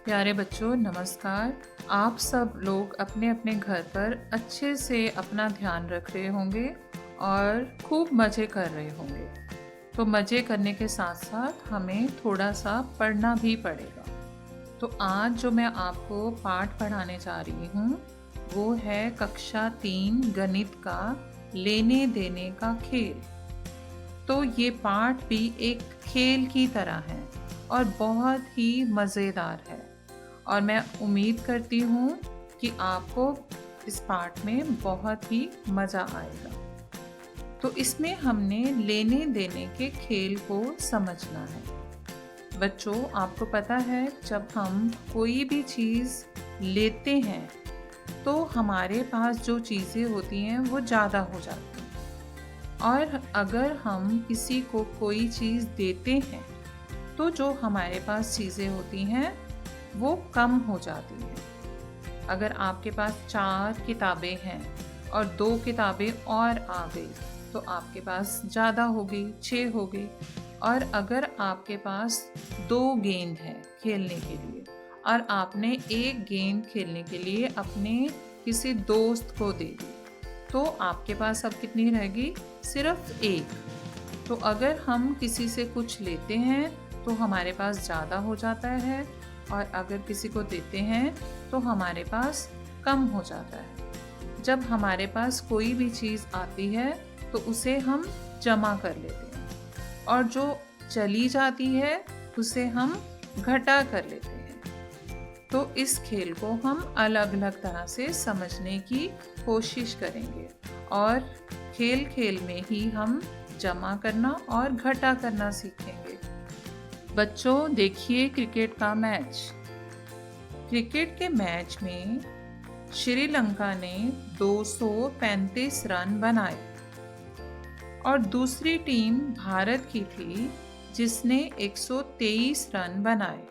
प्यारे बच्चों नमस्कार। आप सब लोग अपने अपने घर पर अच्छे से अपना ध्यान रख रहे होंगे और खूब मज़े कर रहे होंगे। तो मज़े करने के साथ साथ हमें थोड़ा सा पढ़ना भी पड़ेगा। तो आज जो मैं आपको पाठ पढ़ाने जा रही हूँ वो है कक्षा 3 गणित का लेने देने का खेल। तो ये पाठ भी एक खेल की तरह है और बहुत ही मज़ेदार है और मैं उम्मीद करती हूँ कि आपको इस पाठ में बहुत ही मज़ा आएगा। तो इसमें हमने लेने देने के खेल को समझना है। बच्चों आपको पता है जब हम कोई भी चीज़ लेते हैं तो हमारे पास जो चीज़ें होती हैं वो ज़्यादा हो जाती हैं और अगर हम किसी को कोई चीज़ देते हैं तो जो हमारे पास चीज़ें होती हैं वो कम हो जाती हैं। अगर आपके पास 4 किताबें हैं और 2 किताबें और आ गई तो आपके पास ज़्यादा हो गई, 6 हो गई। और अगर आपके पास 2 गेंद हैं खेलने के लिए और आपने एक गेंद खेलने के लिए अपने किसी दोस्त को दे दी तो आपके पास अब कितनी रहेगी? सिर्फ एक। तो अगर हम किसी से कुछ लेते हैं तो हमारे पास ज़्यादा हो जाता है और अगर किसी को देते हैं तो हमारे पास कम हो जाता है। जब हमारे पास कोई भी चीज़ आती है तो उसे हम जमा कर लेते हैं और जो चली जाती है उसे हम घटा कर लेते हैं। तो इस खेल को हम अलग अलग तरह से समझने की कोशिश करेंगे और खेल खेल में ही हम जमा करना और घटा करना सीखेंगे। बच्चों देखिए क्रिकेट का मैच। क्रिकेट के मैच में श्रीलंका ने 235 रन बनाए और दूसरी टीम भारत की थी जिसने 123 रन बनाए।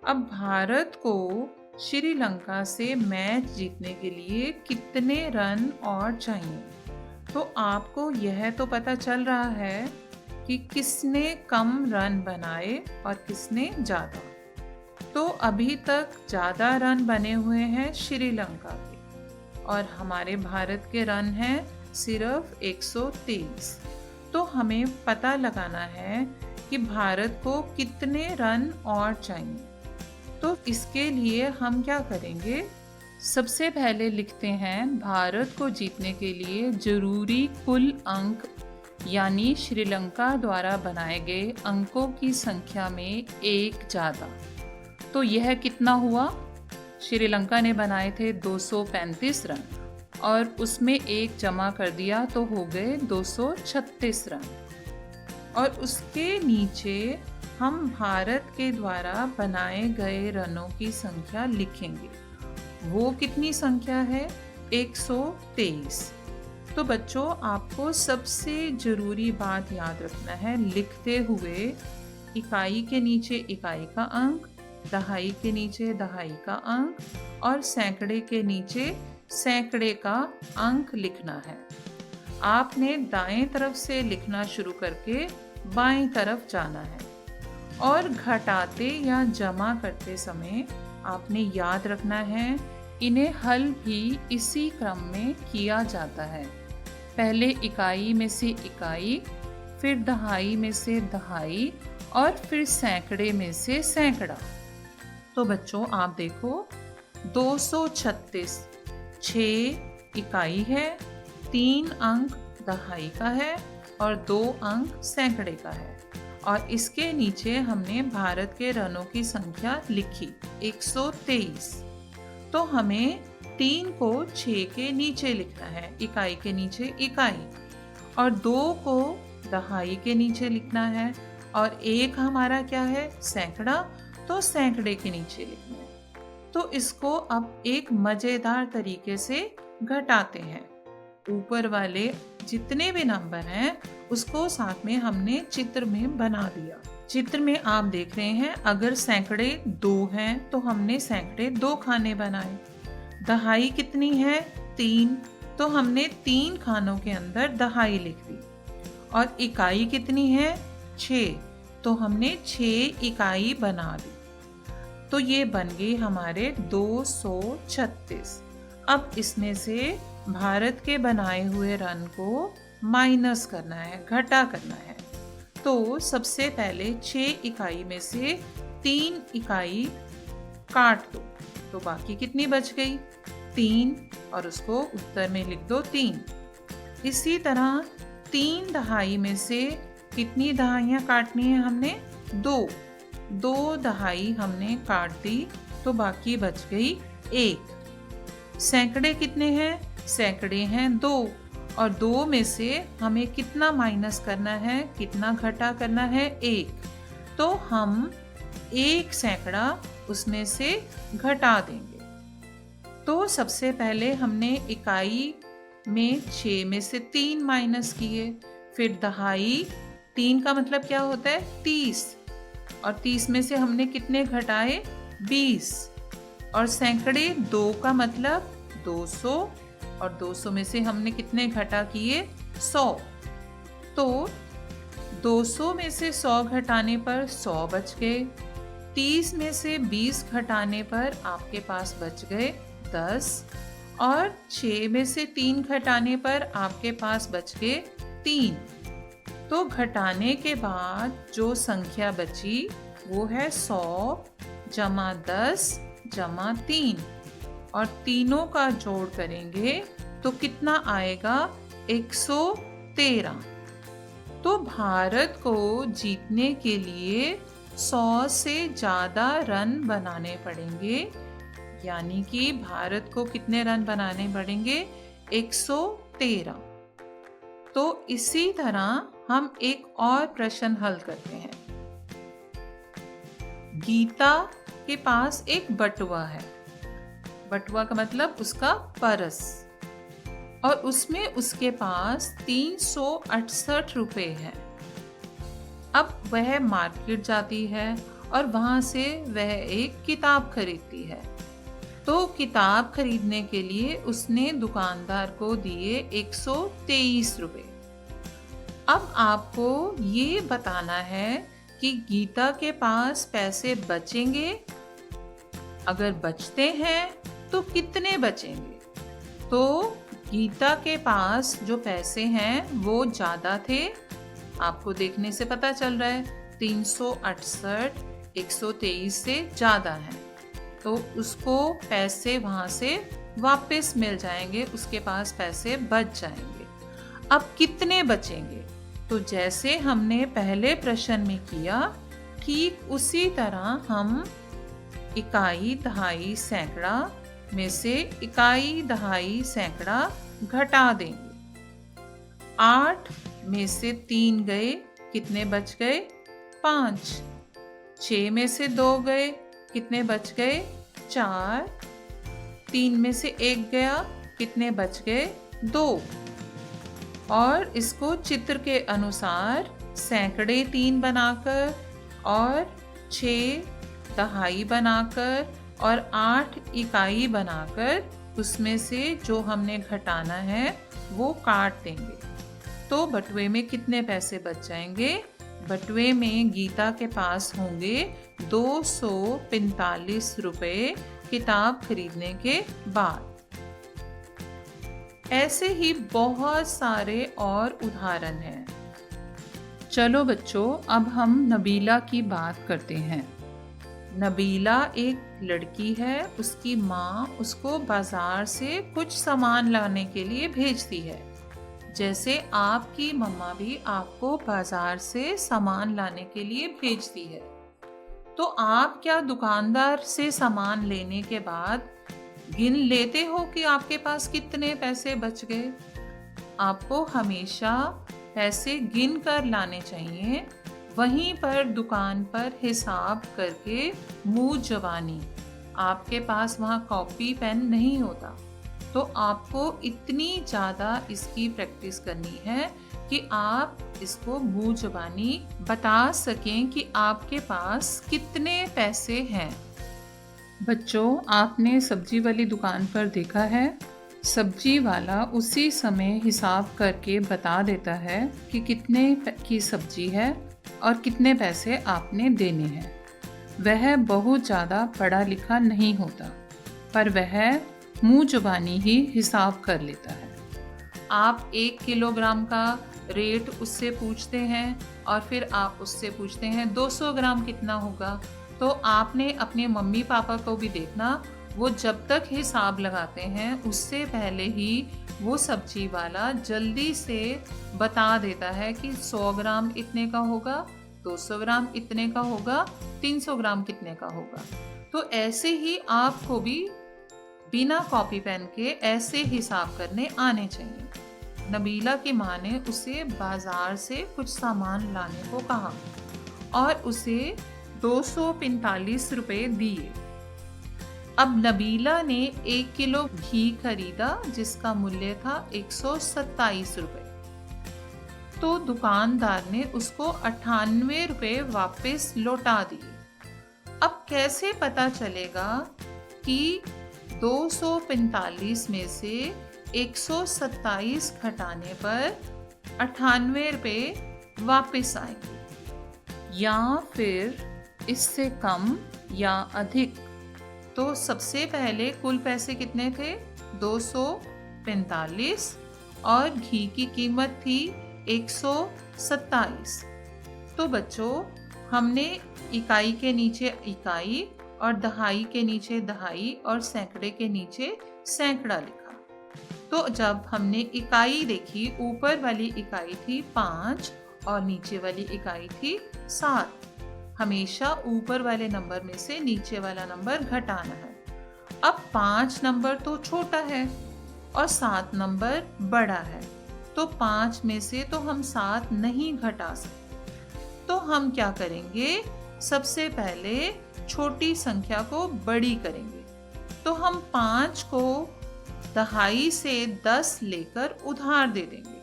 अब भारत को श्रीलंका से मैच जीतने के लिए कितने रन और चाहिए? तो आपको यह तो पता चल रहा है कि किसने कम रन बनाए और किसने ज़्यादा। तो अभी तक ज़्यादा रन बने हुए हैं श्रीलंका के और हमारे भारत के रन हैं सिर्फ 123। तो हमें पता लगाना है कि भारत को कितने रन और चाहिए। तो इसके लिए हम क्या करेंगे? सबसे पहले लिखते हैं भारत को जीतने के लिए ज़रूरी कुल अंक यानी श्रीलंका द्वारा बनाए गए अंकों की संख्या में एक ज़्यादा। तो यह कितना हुआ? श्रीलंका ने बनाए थे 235 रन और उसमें एक जमा कर दिया तो हो गए 236 रन। और उसके नीचे हम भारत के द्वारा बनाए गए रनों की संख्या लिखेंगे। वो कितनी संख्या है? 123। तो बच्चों आपको सबसे ज़रूरी बात याद रखना है लिखते हुए, इकाई के नीचे इकाई का अंक, दहाई के नीचे दहाई का अंक और सैकड़े के नीचे सैकड़े का अंक लिखना है। आपने दाएं तरफ से लिखना शुरू करके बाएं तरफ जाना है और घटाते या जमा करते समय आपने याद रखना है इन्हें हल भी इसी क्रम में किया जाता है। पहले इकाई में से इकाई, फिर दहाई में से दहाई और फिर सैकड़े में से सैकड़ा। तो बच्चों आप देखो 236 6 इकाई है, 3 अंक दहाई का है और 2 अंक सैकड़े का है। और इसके नीचे हमने भारत के रनों की संख्या लिखी 123। तो हमें 3 को 6 के नीचे लिखना है, इकाई के नीचे इकाई, और 2 को दहाई के नीचे लिखना है और 1 हमारा क्या है? सैकड़ा, तो सैकड़े के नीचे लिखना है। तो इसको अब एक मज़ेदार तरीके से घटाते हैं। ऊपर वाले जितने भी नंबर हैं उसको साथ में हमने चित्र में बना दिया। चित्र में आप देख रहे हैं अगर सैकड़े 2 हैं तो हमने सैकड़े 2 खाने बनाए। दहाई कितनी है? 3, तो हमने 3 खानों के अंदर दहाई लिख दी। और इकाई कितनी है? 6, तो हमने 6 इकाई बना दी। तो ये बन गई हमारे 236। अब इसमें से भारत के बनाए हुए रन को माइनस करना है, घटा करना है। तो सबसे पहले 6 इकाई में से 3 इकाई काट दो, तो बाकी कितनी बच गई? 3, और उसको उत्तर में लिख दो 3। इसी तरह 3 दहाई में से कितनी दहाइयाँ काटनी है हमने? 2 दहाई हमने काट दी, तो बाकी बच गई 1। सैकड़े कितने हैं? सैकड़े हैं 2, और 2 में से हमें कितना माइनस करना है, कितना घटा करना है? 1। तो हम 1 सैकड़ा उसमें से घटा देंगे। तो सबसे पहले हमने इकाई में 6 में से 3 माइनस किए, फिर दहाई, 3 का मतलब क्या होता है? 30, और 30 में से हमने कितने घटाए? 20, और सैकड़े 2 का मतलब 200, और 200 में से हमने कितने घटा किए? 100। तो 200 में से 100 घटाने पर 100 बच गए। 30 में से 20 घटाने पर आपके पास बच गए 10, और 6 में से 3 घटाने पर आपके पास बच गए 3। तो घटाने के बाद जो संख्या बची वो है 100 जमा 10 जमा 3, और तीनों का जोड़ करेंगे तो कितना आएगा? 113। तो भारत को जीतने के लिए 100 से ज़्यादा रन बनाने पड़ेंगे, यानी कि भारत को कितने रन बनाने पड़ेंगे? 113। तो इसी तरह हम एक और प्रश्न हल करते हैं। गीता के पास एक बटुआ है, बटुआ का मतलब उसका परस, और उसमें उसके पास 368 रुपए है। अब वह मार्केट जाती है और वहां से वह एक किताब खरीदती है। तो किताब खरीदने के लिए उसने दुकानदार को दिए 123 रुपए। अब आपको ये बताना है कि गीता के पास पैसे बचेंगे, अगर बचते हैं तो कितने बचेंगे? तो गीता के पास जो पैसे हैं वो ज़्यादा थे, आपको देखने से पता चल रहा है 368 123 से ज़्यादा है, तो उसको पैसे वहाँ से वापस मिल जाएंगे, उसके पास पैसे बच जाएंगे। अब कितने बचेंगे? तो जैसे हमने पहले प्रश्न में किया, ठीक उसी तरह हम इकाई, दहाई, सैकड़ा में से इकाई, दहाई, सैकड़ा घटा देंगे। 8 में से 3 गए, कितने बच गए? 5। 6 में से 2 गए, कितने बच गए? 4। 3 में से 1 गया, कितने बच गए? 2। और इसको चित्र के अनुसार सैकड़े 3 बनाकर और 6 दहाई बनाकर और 8 इकाई बनाकर उसमें से जो हमने घटाना है वो काट देंगे। तो बटुए में कितने पैसे बच जाएंगे? बटुए में गीता के पास होंगे 245 रुपए किताब खरीदने के बाद। ऐसे ही बहुत सारे और उदाहरण हैं। चलो बच्चों, अब हम नबीला की बात करते हैं। नबीला एक लड़की है, उसकी माँ उसको बाजार से कुछ सामान लाने के लिए भेजती है, जैसे आपकी मम्मा भी आपको बाजार से सामान लाने के लिए भेजती है। तो आप क्या दुकानदार से सामान लेने के बाद गिन लेते हो कि आपके पास कितने पैसे बच गए? आपको हमेशा पैसे गिन कर लाने चाहिए, वहीं पर दुकान पर हिसाब करके मुंह जवानी। आपके पास वहाँ कॉपी पेन नहीं होता, तो आपको इतनी ज़्यादा इसकी प्रैक्टिस करनी है कि आप इसको मुंह जबानी बता सकें कि आपके पास कितने पैसे हैं। बच्चों, आपने सब्जी वाली दुकान पर देखा है, सब्जी वाला उसी समय हिसाब करके बता देता है कि कितने की सब्जी है और कितने पैसे आपने देने हैं। वह बहुत ज़्यादा पढ़ा लिखा नहीं होता, पर वह मुँह जुबानी ही हिसाब कर लेता है। आप 1 किलोग्राम का रेट उससे पूछते हैं और फिर आप उससे पूछते हैं 200 ग्राम कितना होगा, तो आपने अपने मम्मी पापा को भी देखना, वो जब तक हिसाब लगाते हैं उससे पहले ही वो सब्जी वाला जल्दी से बता देता है कि 100 ग्राम इतने का होगा, 200 ग्राम इतने का होगा, 300 ग्राम कितने का होगा। तो ऐसे ही आपको भी बिना कॉपी पेन के ऐसे हिसाब करने आने चाहिए। नबीला की माँ ने उसे बाजार से कुछ सामान लाने को कहा और उसे 245 रुपए दिए। अब नबीला ने 1 किलो घी खरीदा जिसका मूल्य था 127 रुपए। तो दुकानदार ने उसको 98 रुपए वापस लौटा दिए। अब कैसे पता चलेगा कि 245 में से 127 घटाने पर 98 रुपए वापस आएंगे, या फिर इससे कम या अधिक। तो सबसे पहले कुल पैसे कितने थे? 245 और घी की कीमत थी 127। तो बच्चों, हमने इकाई के नीचे इकाई और दहाई के नीचे दहाई और सैकड़े के नीचे सैकड़ा लिखा। तो जब हमने इकाई देखी, ऊपर वाली इकाई थी 5 और नीचे वाली इकाई थी 7। हमेशा ऊपर वाले नंबर में से नीचे वाला नंबर घटाना है। अब 5 नंबर तो छोटा है और 7 नंबर बड़ा है, तो 5 में से तो हम 7 नहीं घटा सकते। तो हम क्या करेंगे? सबसे पहले छोटी संख्या को बड़ी करेंगे। तो हम 5 को दहाई से 10 लेकर उधार दे देंगे,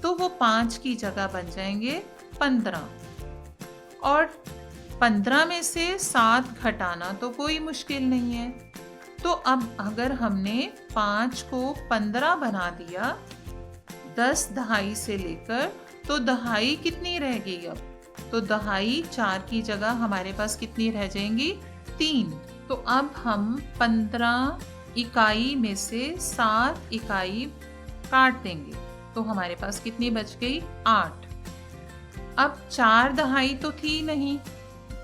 तो वो 5 की जगह बन जाएंगे 15। और 15 में से 7 घटाना तो कोई मुश्किल नहीं है। तो अब अगर हमने 5 को 15 बना दिया 10 दहाई से लेकर, तो दहाई कितनी रह गई? अब तो दहाई 4 की जगह हमारे पास कितनी रह जाएंगी? 3। तो अब हम 15 इकाई में से 7 इकाई काट देंगे, तो हमारे पास कितनी बच गई? 8। अब 4 दहाई तो थी नहीं,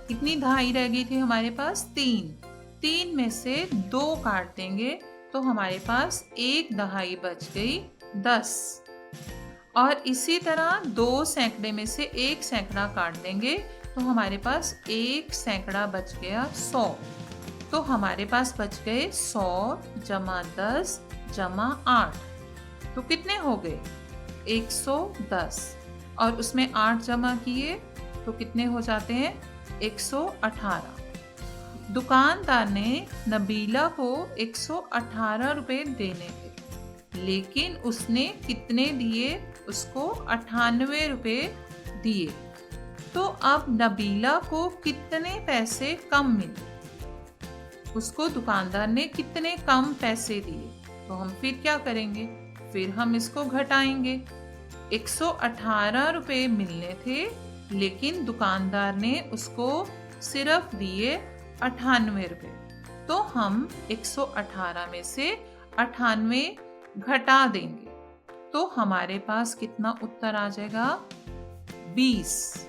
कितनी दहाई रह गई थी हमारे पास? 3 में से 2 काट देंगे तो हमारे पास 1 दहाई बच गई 10। और इसी तरह 2 सैकड़े में से 1 सैकड़ा काट देंगे तो हमारे पास 1 सैकड़ा बच गया 100। तो हमारे पास बच गए 100 जमा 10 जमा 8, तो कितने हो गए? 110। और उसमें 8 जमा किए तो कितने हो जाते हैं? 118। दुकानदार ने नबीला को 118 रुपए देने थे, लेकिन उसने कितने दिए? उसको 98 रुपए दिए। तो अब नबीला को कितने पैसे कम मिले? उसको दुकानदार ने कितने कम पैसे दिए? तो हम फिर क्या करेंगे? फिर हम इसको घटाएंगे। 118 रुपए मिलने थे, लेकिन दुकानदार ने उसको सिर्फ दिए 98 रुपए। तो हम 118 में से 98 घटा देंगे, तो हमारे पास कितना उत्तर आ जाएगा? 20।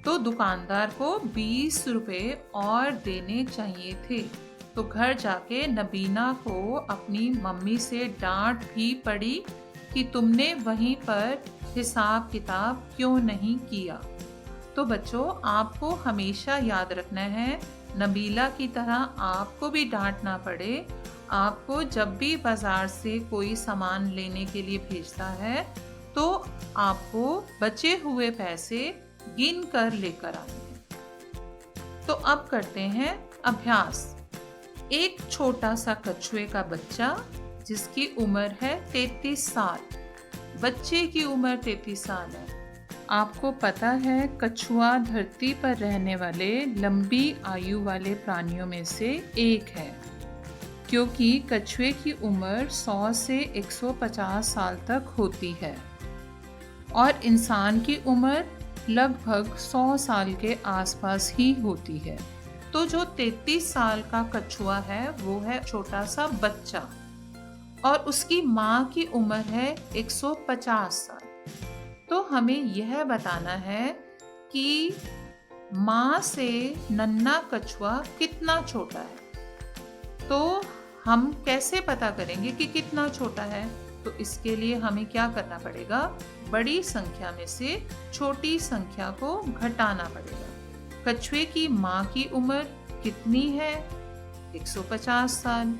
तो दुकानदार को 20 रुपए और देने चाहिए थे। तो घर जाके नबीना को अपनी मम्मी से डांट भी पड़ी कि तुमने वहीं पर हिसाब किताब क्यों नहीं किया। तो बच्चों, आपको हमेशा याद रखना है, नबीला की तरह आपको भी डांट ना पड़े। आपको जब भी बाजार से कोई सामान लेने के लिए भेजता है, तो आपको बचे हुए पैसे गिन कर लेकर आने हैं। तो अब करते हैं अभ्यास। एक छोटा सा कछुए का बच्चा जिसकी उम्र है 33 साल। बच्चे की उम्र 33 साल है। आपको पता है कछुआ धरती पर रहने वाले लंबी आयु वाले प्राणियों में से एक है, क्योंकि कछुए की उम्र 100 से 150 साल तक होती है और इंसान की उम्र लगभग 100 साल के आसपास ही होती है। तो जो 33 साल का कछुआ है वो है छोटा सा बच्चा और उसकी माँ की उम्र है 150 साल। तो हमें यह बताना है कि माँ से नन्हा कछुआ कितना छोटा है। तो हम कैसे पता करेंगे कि कितना छोटा है? तो इसके लिए हमें क्या करना पड़ेगा? बड़ी संख्या में से छोटी संख्या को घटाना पड़ेगा। कछुए की माँ की उम्र कितनी है? 150 साल।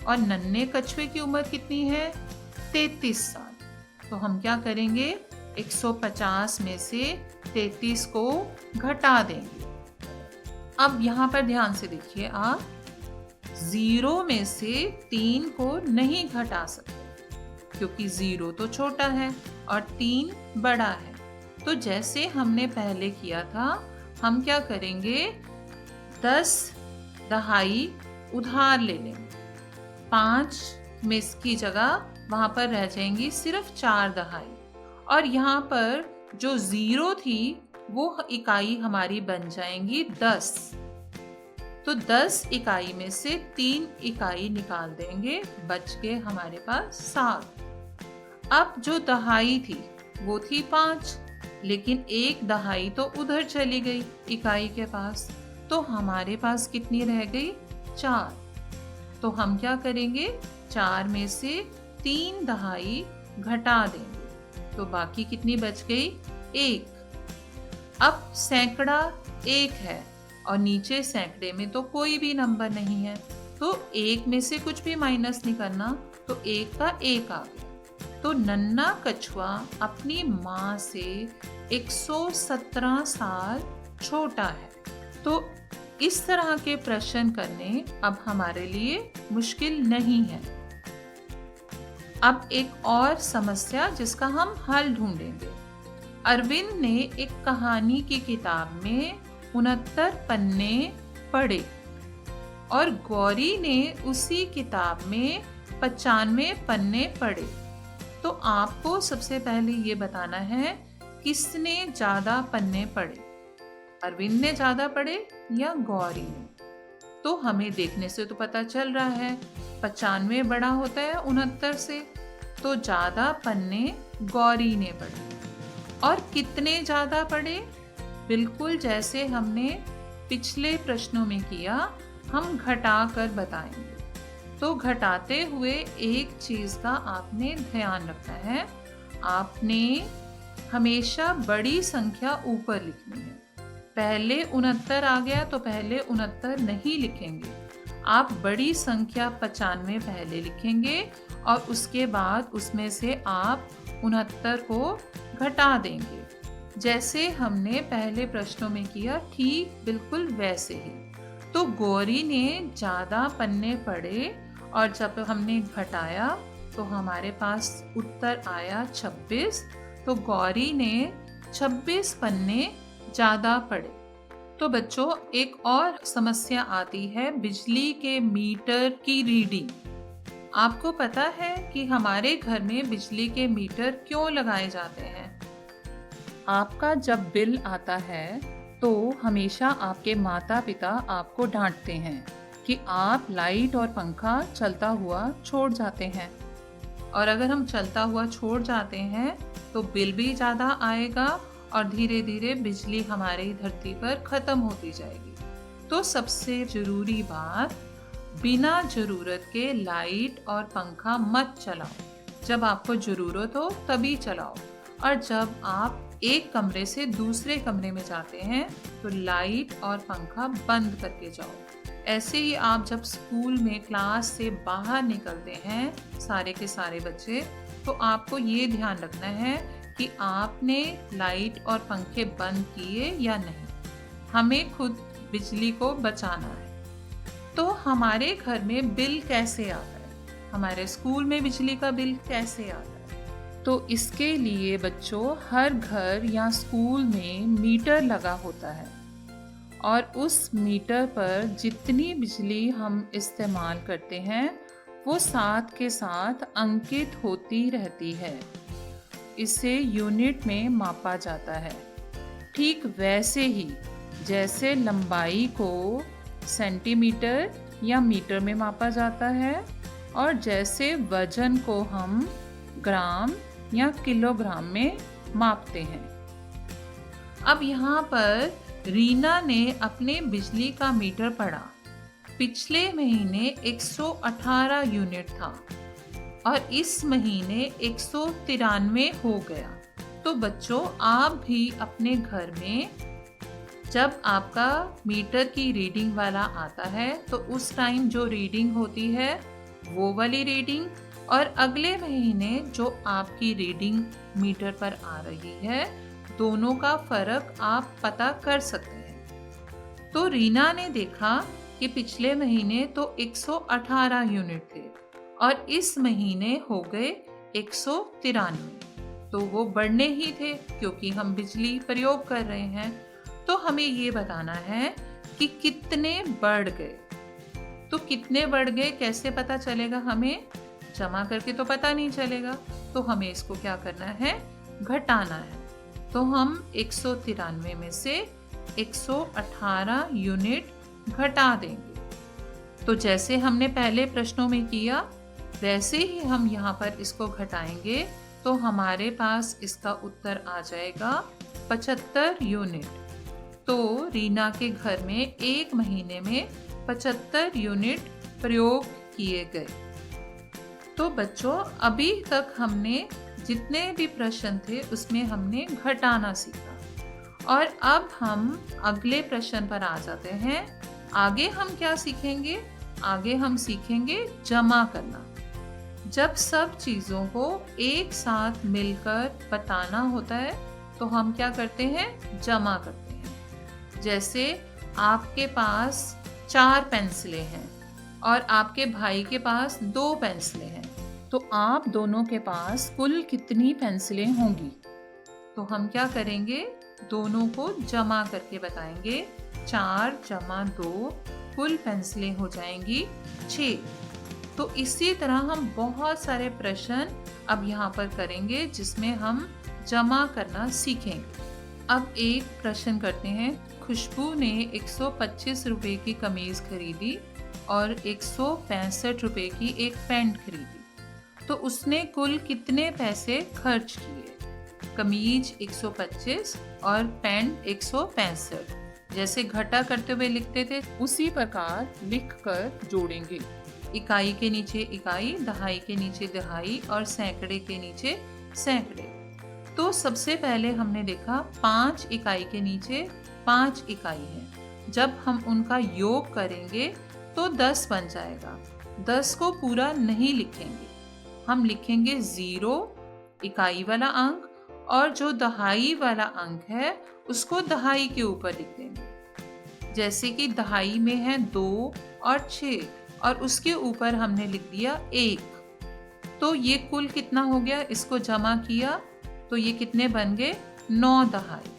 और नन्हे कछुए की उम्र कितनी है? 33 साल। तो हम क्या करेंगे? 150 में से 33 को घटा देंगे। अब यहाँ पर ध्यान से देखिए आप, 0 में से 3 को नहीं घटा सकते क्योंकि 0 तो छोटा है और 3 बड़ा है। तो जैसे हमने पहले किया था, हम क्या करेंगे? 10 दहाई उधार ले लेंगे। 5 में की जगह वहां पर रह जाएंगी सिर्फ 4 दहाई। और यहाँ पर जो 0 थी वो इकाई हमारी बन जाएंगी 10। तो 10 इकाई में से 3 इकाई निकाल देंगे, बच गए हमारे पास 7। अब जो दहाई थी वो थी 5, लेकिन एक दहाई तो उधर चली गई इकाई के पास, तो हमारे पास कितनी रह गई? 4। तो हम क्या करेंगे? 4 में से 3 दहाई घटा देंगे, तो बाकी कितनी बच गई? 1। अब सैकड़ा 1 है और नीचे सैकड़े में तो कोई भी नंबर नहीं है, तो 1 में से कुछ भी माइनस नहीं करना, तो 1 का 1 आ गया। तो नन्हा कछुआ अपनी माँ से 117 साल छोटा है। तो इस तरह के प्रश्न करने अब हमारे लिए मुश्किल नहीं है। अब एक और समस्या जिसका हम हल ढूंढेंगे। अरविंद ने एक कहानी की किताब में 69 पन्ने पढ़े और गौरी ने उसी किताब में 95 पन्ने पढ़े। तो आपको सबसे पहले ये बताना है किसने ज्यादा पन्ने पढ़े, अरविंद ने ज्यादा पढ़े या गौरी ने? तो हमें देखने से तो पता चल रहा है 95 बड़ा होता है 69 से, तो ज्यादा पन्ने गौरी ने पढ़े। और कितने ज्यादा पढ़े? बिल्कुल जैसे हमने पिछले प्रश्नों में किया, हम घटा कर बताएंगे। तो घटाते हुए एक चीज का आपने ध्यान रखना है, आपने हमेशा बड़ी संख्या ऊपर लिखनी है। पहले 69 आ गया तो पहले 69 नहीं लिखेंगे, आप बड़ी संख्या 95 पहले लिखेंगे और उसके बाद उसमें से आप 69 को घटा देंगे, जैसे हमने पहले प्रश्नों में किया, ठीक बिल्कुल वैसे ही। तो गौरी ने ज़्यादा पन्ने पढ़े और जब हमने घटाया तो हमारे पास उत्तर आया 26। तो गौरी ने 26 पन्ने ज़्यादा पढ़े। तो बच्चों एक और समस्या आती है बिजली के मीटर की रीडिंग। आपको पता है कि हमारे घर में बिजली के मीटर क्यों लगाए जाते हैं? आपका जब बिल आता है तो हमेशा आपके माता पिता आपको डांटते हैं कि आप लाइट और पंखा चलता हुआ छोड़ जाते हैं, और अगर हम चलता हुआ छोड़ जाते हैं तो बिल भी ज़्यादा आएगा और धीरे धीरे बिजली हमारी धरती पर ख़त्म होती जाएगी। तो सबसे ज़रूरी बात, बिना ज़रूरत के लाइट और पंखा मत चलाओ। जब आपको ज़रूरत हो तभी चलाओ, और जब आप एक कमरे से दूसरे कमरे में जाते हैं तो लाइट और पंखा बंद करके जाओ। ऐसे ही आप जब स्कूल में क्लास से बाहर निकलते हैं सारे के सारे बच्चे, तो आपको ये ध्यान रखना है कि आपने लाइट और पंखे बंद किए या नहीं। हमें खुद बिजली को बचाना है। तो हमारे घर में बिल कैसे आता है? हमारे स्कूल में बिजली का बिल कैसे आता है? तो इसके लिए बच्चों हर घर या स्कूल में मीटर लगा होता है, और उस मीटर पर जितनी बिजली हम इस्तेमाल करते हैं वो साथ के साथ अंकित होती रहती है। इसे यूनिट में मापा जाता है। ठीक वैसे ही जैसे लंबाई को सेंटीमीटर या मीटर में मापा जाता है और जैसे वजन को हम ग्राम या किलोग्राम में मापते हैं। अब यहाँ पर रीना ने अपने बिजली का मीटर पढ़ा। पिछले महीने 118 यूनिट था और इस महीने 193 हो गया। तो बच्चों, आप भी अपने घर में जब आपका मीटर की रीडिंग वाला आता है तो उस टाइम जो रीडिंग होती है वो वाली रीडिंग और अगले महीने जो आपकी रीडिंग मीटर पर आ रही है, दोनों का फर्क आप पता कर सकते हैं। तो रीना ने देखा कि पिछले महीने तो 118 यूनिट थे और इस महीने हो गए 193। तो वो बढ़ने ही थे क्योंकि हम बिजली प्रयोग कर रहे हैं। तो हमें ये बताना है कि कितने बढ़ गए। तो कितने बढ़ गए कैसे पता चलेगा? हमें जमा करके तो पता नहीं चलेगा, तो हमें इसको क्या करना है? घटाना है। तो हम 193 में से 118 यूनिट घटा देंगे। तो जैसे हमने पहले प्रश्नों में किया वैसे ही हम यहाँ पर इसको घटाएंगे तो हमारे पास इसका उत्तर आ जाएगा 75 यूनिट। तो रीना के घर में एक महीने में 75 यूनिट प्रयोग किए गए। तो बच्चों, अभी तक हमने जितने भी प्रश्न थे उसमें हमने घटाना सीखा और अब हम अगले प्रश्न पर आ जाते हैं। आगे हम क्या सीखेंगे? आगे हम सीखेंगे जमा करना। जब सब चीज़ों को एक साथ मिलकर बताना होता है तो हम क्या करते हैं? जमा करते हैं। जैसे आपके पास 4 पेंसिलें हैं और आपके भाई के पास 2 पेंसिलें हैं, तो आप दोनों के पास कुल कितनी पेंसिलें होंगी? तो हम क्या करेंगे? दोनों को जमा करके बताएंगे। 4 जमा 2 कुल पेंसिलें हो जाएंगी 6। तो इसी तरह हम बहुत सारे प्रश्न अब यहाँ पर करेंगे जिसमें हम जमा करना सीखेंगे। अब एक प्रश्न करते हैं। खुशबू ने 125 रुपए की कमीज खरीदी और 165 रुपए की एक पैंट खरीदी, तो उसने कुल कितने पैसे खर्च किए? कमीज 125 और पैंट 165। जैसे घटा करते हुए लिखते थे उसी प्रकार लिखकर जोड़ेंगे। इकाई के नीचे इकाई, दहाई के नीचे दहाई और सैकड़े के नीचे सैकड़े। तो सबसे पहले हमने देखा 5 इकाई के नीचे 5 इकाई है। जब हम उनका योग करेंगे तो 10 बन जाएगा। 10 को पूरा नहीं लिखेंगे, हम लिखेंगे 0 इकाई वाला अंक और जो दहाई वाला अंक है उसको दहाई के ऊपर लिख देंगे। जैसे कि दहाई में है 2 और 6 और उसके ऊपर हमने लिख दिया 1। तो ये कुल कितना हो गया? इसको जमा किया तो ये कितने बन गए? 9 दहाई।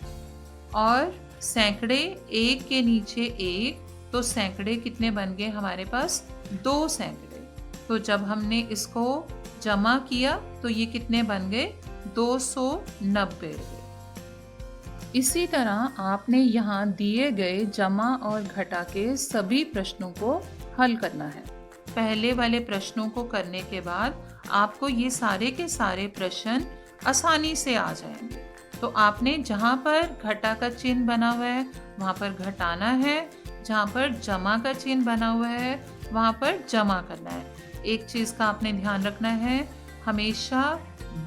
और सैकड़े 1 के नीचे 1, तो सैकड़े कितने बन गए हमारे पास? 2 सैकड़े। तो जब हमने इसको जमा किया तो ये कितने बन गए? 290। इसी तरह आपने यहाँ दिए गए जमा और घटा के सभी प्रश्नों को हल करना है। पहले वाले प्रश्नों को करने के बाद आपको ये सारे के सारे प्रश्न आसानी से आ जाएंगे। तो आपने जहाँ पर घटा का चिन्ह बना हुआ है वहाँ पर घटाना है, जहाँ पर जमा का चिन्ह बना हुआ है वहाँ पर जमा करना है। एक चीज़ का आपने ध्यान रखना है, हमेशा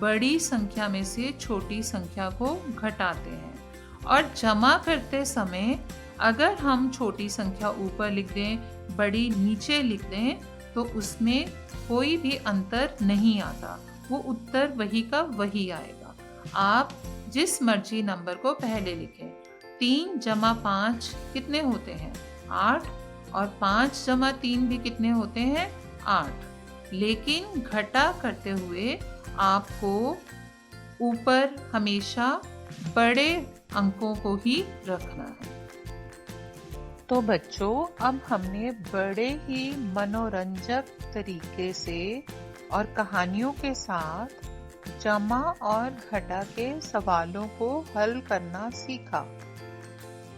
बड़ी संख्या में से छोटी संख्या को घटाते हैं और जमा करते समय अगर हम छोटी संख्या ऊपर लिख दें, बड़ी नीचे लिख दें, तो उसमें कोई भी अंतर नहीं आता, वो उत्तर वही का वही आएगा। आप जिस मर्जी नंबर को पहले लिखें। 3 जमा 5 कितने होते हैं? 8। और 5 जमा 3 भी कितने होते हैं? 8। लेकिन घटा करते हुए आपको ऊपर हमेशा बड़े अंकों को ही रखना है। तो बच्चों, अब हमने बड़े ही मनोरंजक तरीके से और कहानियों के साथ जमा और घटा के सवालों को हल करना सीखा।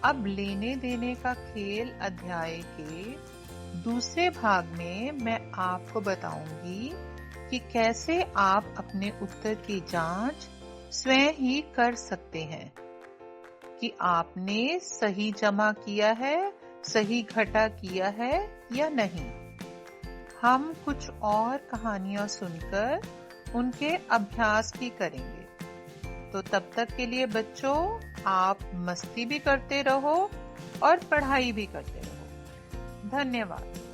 अब लेने देने का खेल अध्याय के दूसरे भाग में मैं आपको बताऊंगी कि कैसे आप अपने उत्तर की जांच स्वयं ही कर सकते हैं कि आपने सही जमा किया है, सही घटा किया है या नहीं। हम कुछ और कहानियां सुनकर उनके अभ्यास भी करेंगे। तो तब तक के लिए बच्चों, आप मस्ती भी करते रहो और पढ़ाई भी करते रहो। धन्यवाद।